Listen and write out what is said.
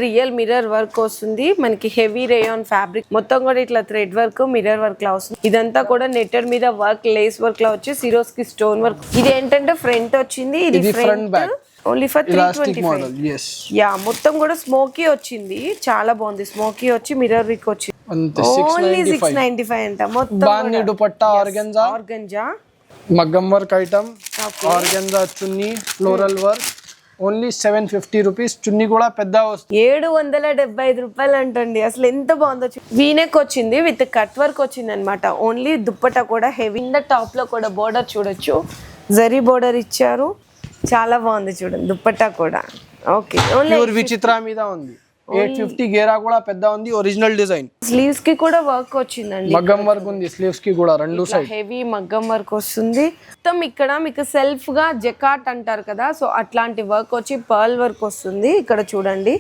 Real mirror work వస్తుంది మనకి, heavy rayon fabric మొత్తం కూడా ఇట్లా థ్రెడ్ వర్క్ మిర్రర్ వర్క్ లా వస్తుంది. ఇదంతా కూడా నెట్టెడ్ మీద వర్క్ లేస్ వర్క్ లా వచ్చి సిరోస్ కి స్టోన్ వర్క్. ఇది ఏంటంటే ఫ్రంట్ వచ్చింది, ఇది front back only for 325. Yeah మొత్తం కూడా స్మోకీ వచ్చింది, చాలా బాగుంది. స్మోకీ వచ్చి మిర్రర్ వర్క్ వచ్చింది, ఓన్లీ 695 అంట. మొత్తం దుపట్టా ఆర్గంజా మగ్గం వర్క్ ఐటమ్, ఆర్గంజా చున్నీ, ఫ్లోరల్ వర్క్, ఓన్లీ 750 రూపీస్. చున్నీ కూడా పెద్ద వస్తుంది, 775 రూపాయలు అంటండి. అసలు ఎంత బాగుందో. వీనెక్ వచ్చింది విత్ కట్ వర్క్ వచ్చింది అనమాట. ఓన్లీ దుప్పట్టా కూడా హెవీ. టాప్ లో కూడా బోర్డర్ చూడొచ్చు, జరీ బోర్డర్ ఇచ్చారు, చాలా బాగుంది చూడండి. దుప్పట్టా కూడా ఓకే. ఓన్లీ విచిత్ర మీద ఉంది, 850. గేరా కూడా పెద్ద ఉంది, ఒరిజినల్ డిజైన్. స్లీవ్స్ కి కూడా వర్క్ వచ్చిందండి, మగ్గం వర్క్ ఉంది స్లీవ్స్ కి కూడా, రెండు సైడ్ హెవీ మగ్గం వర్క్ వస్తుంది. మొత్తం ఇక్కడ మీకు సెల్ఫ్ గా జకాట్ అంటారు కదా, సో అట్లాంటి వర్క్ వచ్చి పర్ల్ వర్క్ వస్తుంది. ఇక్కడ చూడండి